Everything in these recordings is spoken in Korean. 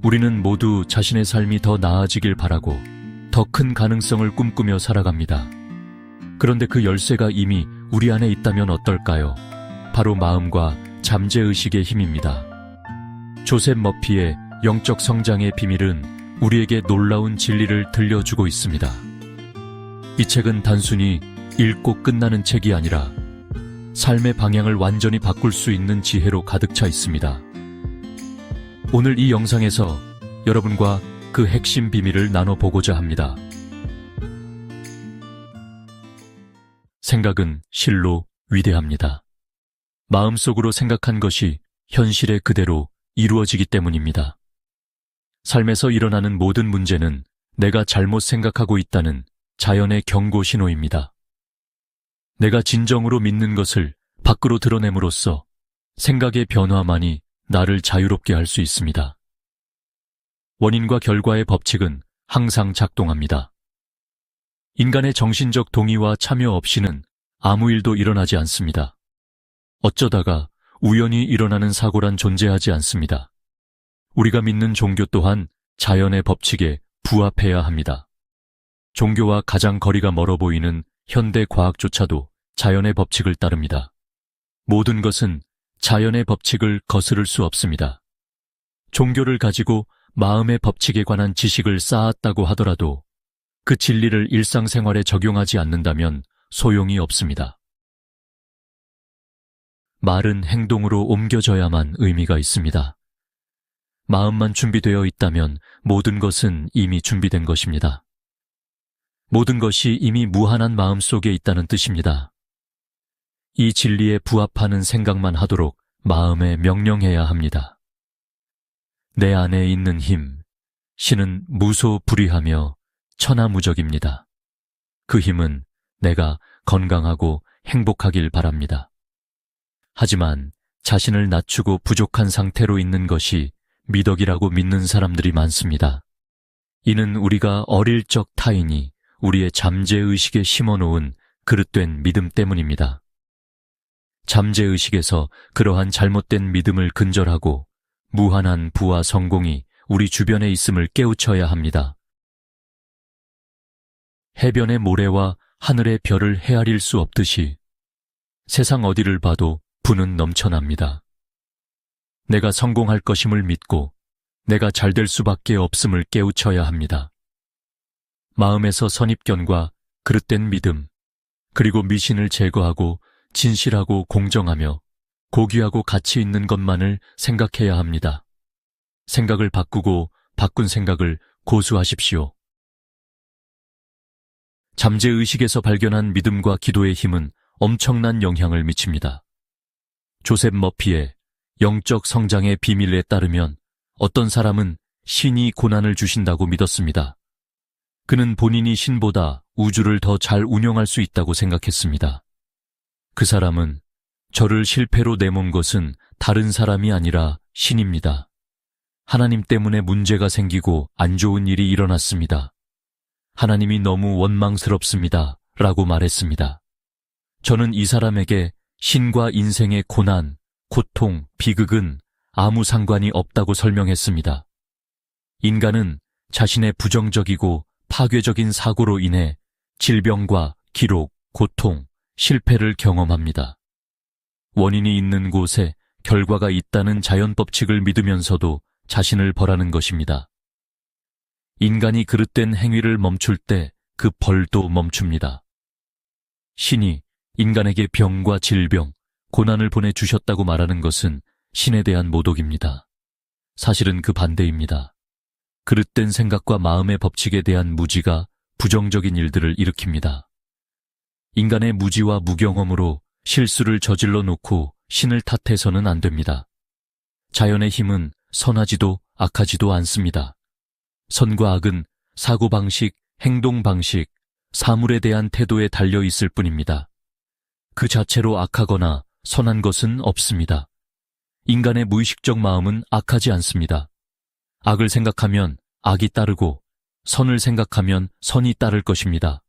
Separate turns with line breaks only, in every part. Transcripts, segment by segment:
우리는 모두 자신의 삶이 더 나아지길 바라고 더 큰 가능성을 꿈꾸며 살아갑니다. 그런데 그 열쇠가 이미 우리 안에 있다면 어떨까요? 바로 마음과 잠재의식의 힘입니다. 조셉 머피의 영적 성장의 비밀은 우리에게 놀라운 진리를 들려주고 있습니다. 이 책은 단순히 읽고 끝나는 책이 아니라 삶의 방향을 완전히 바꿀 수 있는 지혜로 가득 차 있습니다. 오늘 이 영상에서 여러분과 그 핵심 비밀을 나눠보고자 합니다. 생각은 실로 위대합니다. 마음속으로 생각한 것이 현실에 그대로 이루어지기 때문입니다. 삶에서 일어나는 모든 문제는 내가 잘못 생각하고 있다는 자연의 경고 신호입니다. 내가 진정으로 믿는 것을 밖으로 드러냄으로써 생각의 변화만이 나를 자유롭게 할 수 있습니다. 원인과 결과의 법칙은 항상 작동합니다. 인간의 정신적 동의와 참여 없이는 아무 일도 일어나지 않습니다. 어쩌다가 우연히 일어나는 사고란 존재하지 않습니다. 우리가 믿는 종교 또한 자연의 법칙에 부합해야 합니다. 종교와 가장 거리가 멀어 보이는 현대 과학조차도 자연의 법칙을 따릅니다. 모든 것은 자연의 법칙을 거스를 수 없습니다. 종교를 가지고 마음의 법칙에 관한 지식을 쌓았다고 하더라도 그 진리를 일상생활에 적용하지 않는다면 소용이 없습니다. 말은 행동으로 옮겨져야만 의미가 있습니다. 마음만 준비되어 있다면 모든 것은 이미 준비된 것입니다. 모든 것이 이미 무한한 마음 속에 있다는 뜻입니다. 이 진리에 부합하는 생각만 하도록 마음에 명령해야 합니다. 내 안에 있는 힘, 신은 무소불위하며 천하무적입니다. 그 힘은 내가 건강하고 행복하길 바랍니다. 하지만 자신을 낮추고 부족한 상태로 있는 것이 미덕이라고 믿는 사람들이 많습니다. 이는 우리가 어릴 적 타인이 우리의 잠재의식에 심어놓은 그릇된 믿음 때문입니다. 잠재의식에서 그러한 잘못된 믿음을 근절하고 무한한 부와 성공이 우리 주변에 있음을 깨우쳐야 합니다. 해변의 모래와 하늘의 별을 헤아릴 수 없듯이 세상 어디를 봐도 부는 넘쳐납니다. 내가 성공할 것임을 믿고 내가 잘 될 수밖에 없음을 깨우쳐야 합니다. 마음에서 선입견과 그릇된 믿음, 그리고 미신을 제거하고 진실하고 공정하며 고귀하고 가치 있는 것만을 생각해야 합니다. 생각을 바꾸고 바꾼 생각을 고수하십시오. 잠재의식에서 발견한 믿음과 기도의 힘은 엄청난 영향을 미칩니다. 조셉 머피의 영적 성장의 비밀에 따르면 어떤 사람은 신이 고난을 주신다고 믿었습니다. 그는 본인이 신보다 우주를 더 잘 운영할 수 있다고 생각했습니다. 그 사람은 저를 실패로 내몬 것은 다른 사람이 아니라 신입니다. 하나님 때문에 문제가 생기고 안 좋은 일이 일어났습니다. 하나님이 너무 원망스럽습니다. 라고 말했습니다. 저는 이 사람에게 신과 인생의 고난, 고통, 비극은 아무 상관이 없다고 설명했습니다. 인간은 자신의 부정적이고 파괴적인 사고로 인해 질병과 기록, 고통, 실패를 경험합니다. 원인이 있는 곳에 결과가 있다는 자연 법칙을 믿으면서도 자신을 벌하는 것입니다. 인간이 그릇된 행위를 멈출 때 그 벌도 멈춥니다. 신이 인간에게 병과 질병, 고난을 보내주셨다고 말하는 것은 신에 대한 모독입니다. 사실은 그 반대입니다. 그릇된 생각과 마음의 법칙에 대한 무지가 부정적인 일들을 일으킵니다. 인간의 무지와 무경험으로 실수를 저질러 놓고 신을 탓해서는 안 됩니다. 자연의 힘은 선하지도 악하지도 않습니다. 선과 악은 사고방식, 행동방식, 사물에 대한 태도에 달려 있을 뿐입니다. 그 자체로 악하거나 선한 것은 없습니다. 인간의 무의식적 마음은 악하지 않습니다. 악을 생각하면 악이 따르고 선을 생각하면 선이 따를 것입니다.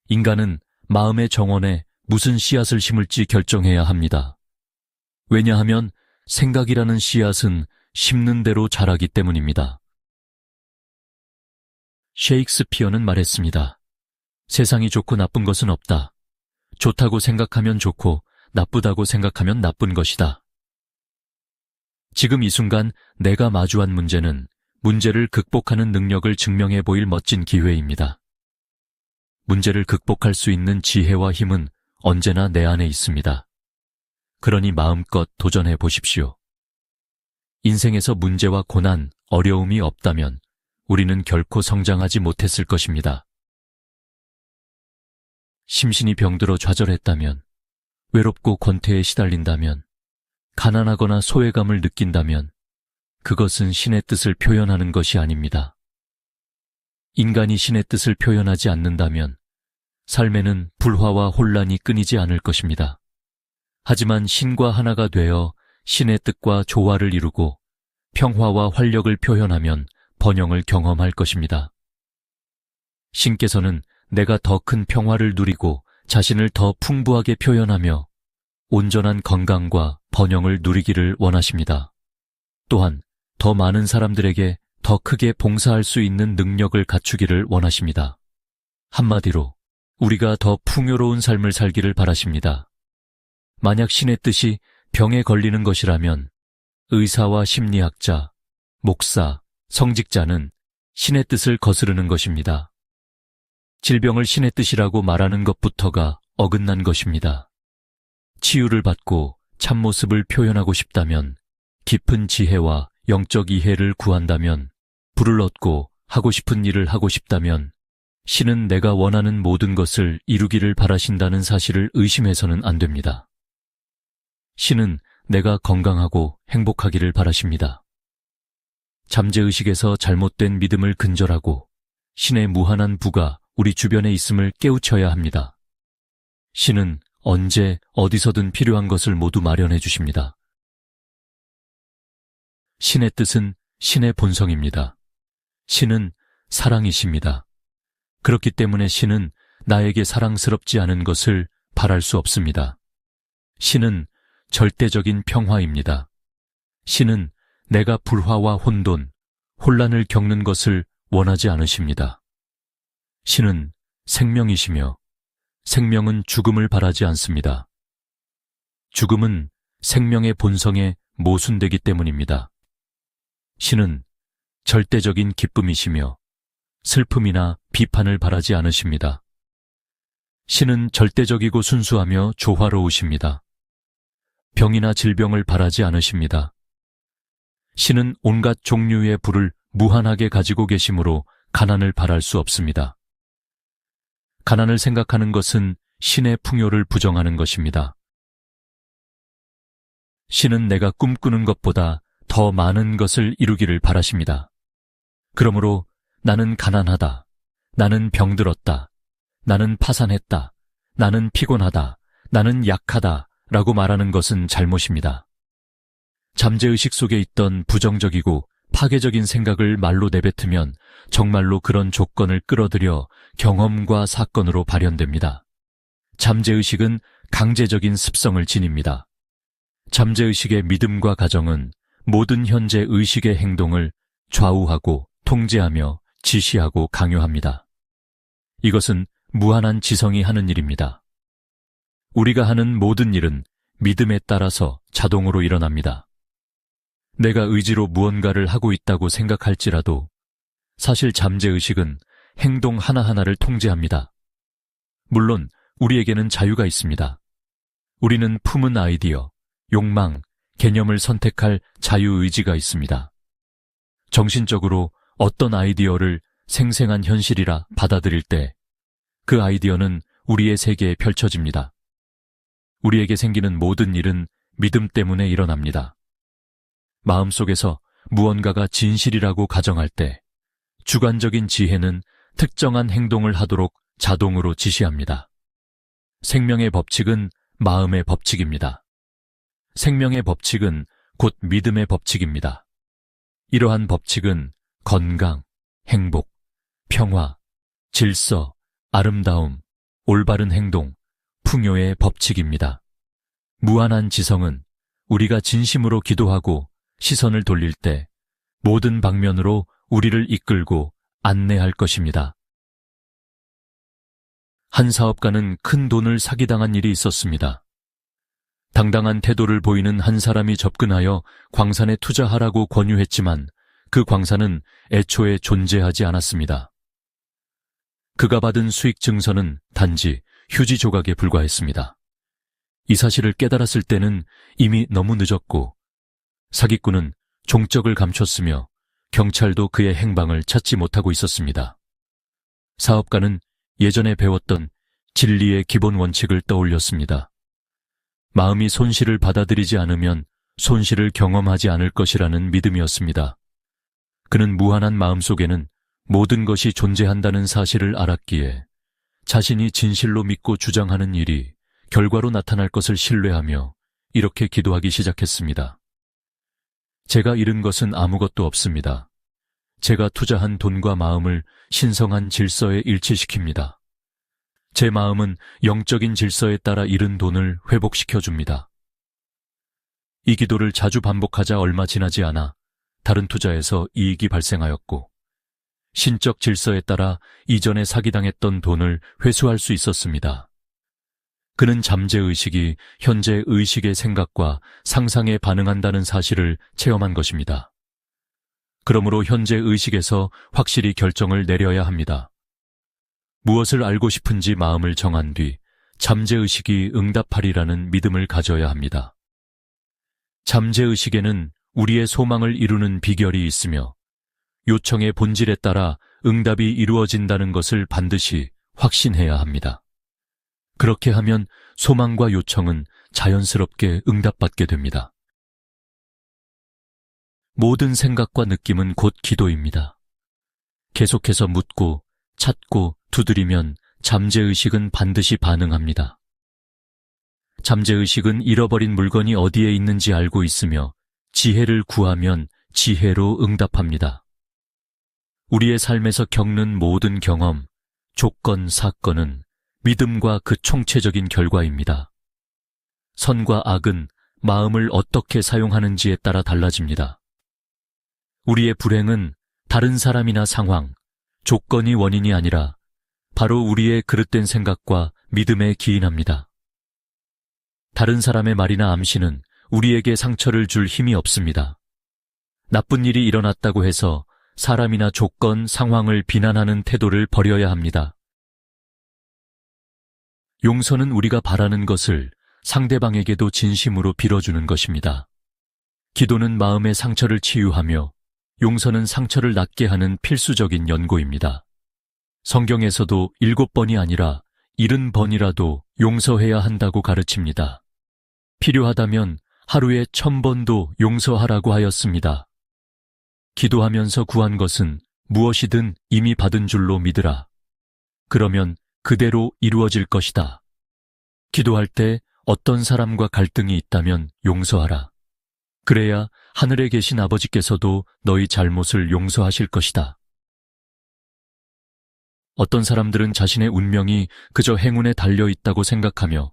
인간은 마음의 정원에 무슨 씨앗을 심을지 결정해야 합니다. 왜냐하면 생각이라는 씨앗은 심는 대로 자라기 때문입니다. 셰익스피어는 말했습니다. 세상이 좋고 나쁜 것은 없다. 좋다고 생각하면 좋고 나쁘다고 생각하면 나쁜 것이다. 지금 이 순간 내가 마주한 문제는 문제를 극복하는 능력을 증명해 보일 멋진 기회입니다. 문제를 극복할 수 있는 지혜와 힘은 언제나 내 안에 있습니다. 그러니 마음껏 도전해 보십시오. 인생에서 문제와 고난, 어려움이 없다면 우리는 결코 성장하지 못했을 것입니다. 심신이 병들어 좌절했다면, 외롭고 권태에 시달린다면, 가난하거나 소외감을 느낀다면 그것은 신의 뜻을 표현하는 것이 아닙니다. 인간이 신의 뜻을 표현하지 않는다면 삶에는 불화와 혼란이 끊이지 않을 것입니다. 하지만 신과 하나가 되어 신의 뜻과 조화를 이루고 평화와 활력을 표현하면 번영을 경험할 것입니다. 신께서는 내가 더 큰 평화를 누리고 자신을 더 풍부하게 표현하며 온전한 건강과 번영을 누리기를 원하십니다. 또한 더 많은 사람들에게 더 크게 봉사할 수 있는 능력을 갖추기를 원하십니다. 한마디로 우리가 더 풍요로운 삶을 살기를 바라십니다. 만약 신의 뜻이 병에 걸리는 것이라면 의사와 심리학자, 목사, 성직자는 신의 뜻을 거스르는 것입니다. 질병을 신의 뜻이라고 말하는 것부터가 어긋난 것입니다. 치유를 받고 참모습을 표현하고 싶다면, 깊은 지혜와 영적 이해를 구한다면, 불을 얻고 하고 싶은 일을 하고 싶다면 신은 내가 원하는 모든 것을 이루기를 바라신다는 사실을 의심해서는 안 됩니다. 신은 내가 건강하고 행복하기를 바라십니다. 잠재의식에서 잘못된 믿음을 근절하고 신의 무한한 부가 우리 주변에 있음을 깨우쳐야 합니다. 신은 언제 어디서든 필요한 것을 모두 마련해 주십니다. 신의 뜻은 신의 본성입니다. 신은 사랑이십니다. 그렇기 때문에 신은 나에게 사랑스럽지 않은 것을 바랄 수 없습니다. 신은 절대적인 평화입니다. 신은 내가 불화와 혼돈, 혼란을 겪는 것을 원하지 않으십니다. 신은 생명이시며 생명은 죽음을 바라지 않습니다. 죽음은 생명의 본성에 모순되기 때문입니다. 신은 절대적인 기쁨이시며 슬픔이나 비판을 바라지 않으십니다. 신은 절대적이고 순수하며 조화로우십니다. 병이나 질병을 바라지 않으십니다. 신은 온갖 종류의 부를 무한하게 가지고 계시므로 가난을 바랄 수 없습니다. 가난을 생각하는 것은 신의 풍요를 부정하는 것입니다. 신은 내가 꿈꾸는 것보다 더 많은 것을 이루기를 바라십니다. 그러므로 나는 가난하다, 나는 병들었다, 나는 파산했다, 나는 피곤하다, 나는 약하다 라고 말하는 것은 잘못입니다. 잠재의식 속에 있던 부정적이고 파괴적인 생각을 말로 내뱉으면 정말로 그런 조건을 끌어들여 경험과 사건으로 발현됩니다. 잠재의식은 강제적인 습성을 지닙니다. 잠재의식의 믿음과 가정은 모든 현재 의식의 행동을 좌우하고 통제하며 지시하고 강요합니다. 이것은 무한한 지성이 하는 일입니다. 우리가 하는 모든 일은 믿음에 따라서 자동으로 일어납니다. 내가 의지로 무언가를 하고 있다고 생각할지라도 사실 잠재의식은 행동 하나하나를 통제합니다. 물론 우리에게는 자유가 있습니다. 우리는 품은 아이디어, 욕망, 개념을 선택할 자유의지가 있습니다. 정신적으로 어떤 아이디어를 생생한 현실이라 받아들일 때 그 아이디어는 우리의 세계에 펼쳐집니다. 우리에게 생기는 모든 일은 믿음 때문에 일어납니다. 마음속에서 무언가가 진실이라고 가정할 때 주관적인 지혜는 특정한 행동을 하도록 자동으로 지시합니다. 생명의 법칙은 마음의 법칙입니다. 생명의 법칙은 곧 믿음의 법칙입니다. 이러한 법칙은 건강, 행복, 평화, 질서, 아름다움, 올바른 행동, 풍요의 법칙입니다. 무한한 지성은 우리가 진심으로 기도하고 시선을 돌릴 때 모든 방면으로 우리를 이끌고 안내할 것입니다. 한 사업가는 큰 돈을 사기당한 일이 있었습니다. 당당한 태도를 보이는 한 사람이 접근하여 광산에 투자하라고 권유했지만 그 광산은 애초에 존재하지 않았습니다. 그가 받은 수익 증서는 단지 휴지 조각에 불과했습니다. 이 사실을 깨달았을 때는 이미 너무 늦었고 사기꾼은 종적을 감췄으며 경찰도 그의 행방을 찾지 못하고 있었습니다. 사업가는 예전에 배웠던 진리의 기본 원칙을 떠올렸습니다. 마음이 손실을 받아들이지 않으면 손실을 경험하지 않을 것이라는 믿음이었습니다. 그는 무한한 마음속에는 모든 것이 존재한다는 사실을 알았기에 자신이 진실로 믿고 주장하는 일이 결과로 나타날 것을 신뢰하며 이렇게 기도하기 시작했습니다. 제가 잃은 것은 아무것도 없습니다. 제가 투자한 돈과 마음을 신성한 질서에 일치시킵니다. 제 마음은 영적인 질서에 따라 잃은 돈을 회복시켜줍니다. 이 기도를 자주 반복하자 얼마 지나지 않아 다른 투자에서 이익이 발생하였고 신적 질서에 따라 이전에 사기당했던 돈을 회수할 수 있었습니다. 그는 잠재의식이 현재 의식의 생각과 상상에 반응한다는 사실을 체험한 것입니다. 그러므로 현재 의식에서 확실히 결정을 내려야 합니다. 무엇을 알고 싶은지 마음을 정한 뒤 잠재의식이 응답하리라는 믿음을 가져야 합니다. 잠재의식에는 우리의 소망을 이루는 비결이 있으며 요청의 본질에 따라 응답이 이루어진다는 것을 반드시 확신해야 합니다. 그렇게 하면 소망과 요청은 자연스럽게 응답받게 됩니다. 모든 생각과 느낌은 곧 기도입니다. 계속해서 묻고 찾고 두드리면 잠재의식은 반드시 반응합니다. 잠재의식은 잃어버린 물건이 어디에 있는지 알고 있으며 지혜를 구하면 지혜로 응답합니다. 우리의 삶에서 겪는 모든 경험, 조건, 사건은 믿음과 그 총체적인 결과입니다. 선과 악은 마음을 어떻게 사용하는지에 따라 달라집니다. 우리의 불행은 다른 사람이나 상황, 조건이 원인이 아니라 바로 우리의 그릇된 생각과 믿음에 기인합니다. 다른 사람의 말이나 암시는 우리에게 상처를 줄 힘이 없습니다. 나쁜 일이 일어났다고 해서 사람이나 조건, 상황을 비난하는 태도를 버려야 합니다. 용서는 우리가 바라는 것을 상대방에게도 진심으로 빌어주는 것입니다. 기도는 마음의 상처를 치유하며 용서는 상처를 낫게 하는 필수적인 연고입니다. 성경에서도 7번이 아니라 70번이라도 용서해야 한다고 가르칩니다. 필요하다면 하루에 1000번도 용서하라고 하였습니다. 기도하면서 구한 것은 무엇이든 이미 받은 줄로 믿으라. 그러면 그대로 이루어질 것이다. 기도할 때 어떤 사람과 갈등이 있다면 용서하라. 그래야 하늘에 계신 아버지께서도 너희 잘못을 용서하실 것이다. 어떤 사람들은 자신의 운명이 그저 행운에 달려 있다고 생각하며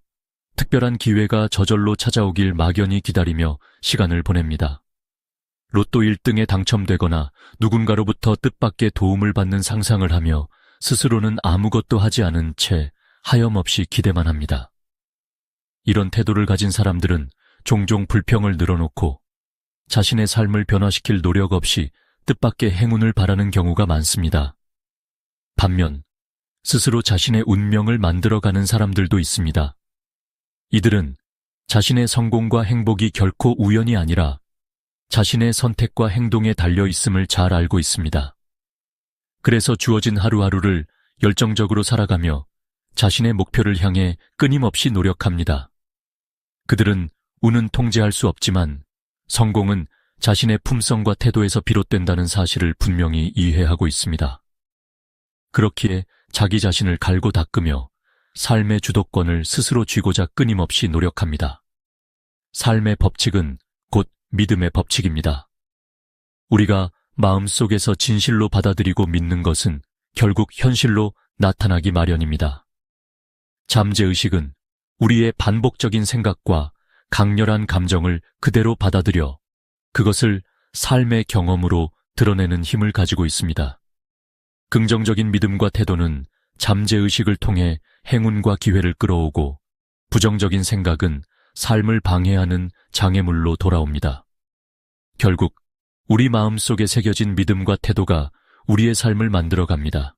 특별한 기회가 저절로 찾아오길 막연히 기다리며 시간을 보냅니다. 로또 1등에 당첨되거나 누군가로부터 뜻밖의 도움을 받는 상상을 하며 스스로는 아무것도 하지 않은 채 하염없이 기대만 합니다. 이런 태도를 가진 사람들은 종종 불평을 늘어놓고 자신의 삶을 변화시킬 노력 없이 뜻밖의 행운을 바라는 경우가 많습니다. 반면 스스로 자신의 운명을 만들어가는 사람들도 있습니다. 이들은 자신의 성공과 행복이 결코 우연이 아니라 자신의 선택과 행동에 달려 있음을 잘 알고 있습니다. 그래서 주어진 하루하루를 열정적으로 살아가며 자신의 목표를 향해 끊임없이 노력합니다. 그들은 운은 통제할 수 없지만 성공은 자신의 품성과 태도에서 비롯된다는 사실을 분명히 이해하고 있습니다. 그렇기에 자기 자신을 갈고 닦으며 삶의 주도권을 스스로 쥐고자 끊임없이 노력합니다. 삶의 법칙은 곧 믿음의 법칙입니다. 우리가 마음속에서 진실로 받아들이고 믿는 것은 결국 현실로 나타나기 마련입니다. 잠재의식은 우리의 반복적인 생각과 강렬한 감정을 그대로 받아들여 그것을 삶의 경험으로 드러내는 힘을 가지고 있습니다. 긍정적인 믿음과 태도는 잠재의식을 통해 행운과 기회를 끌어오고, 부정적인 생각은 삶을 방해하는 장애물로 돌아옵니다. 결국 우리 마음속에 새겨진 믿음과 태도가 우리의 삶을 만들어갑니다.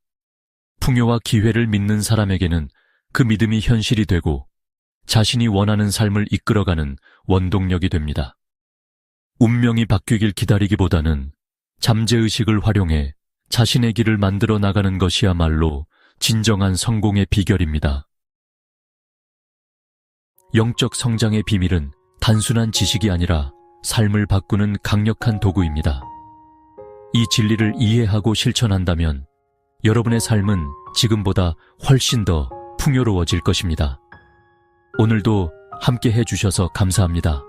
풍요와 기회를 믿는 사람에게는 그 믿음이 현실이 되고 자신이 원하는 삶을 이끌어가는 원동력이 됩니다. 운명이 바뀌길 기다리기보다는 잠재의식을 활용해 자신의 길을 만들어 나가는 것이야말로 진정한 성공의 비결입니다. 영적 성장의 비밀은 단순한 지식이 아니라 삶을 바꾸는 강력한 도구입니다. 이 진리를 이해하고 실천한다면 여러분의 삶은 지금보다 훨씬 더 풍요로워질 것입니다. 오늘도 함께 해주셔서 감사합니다.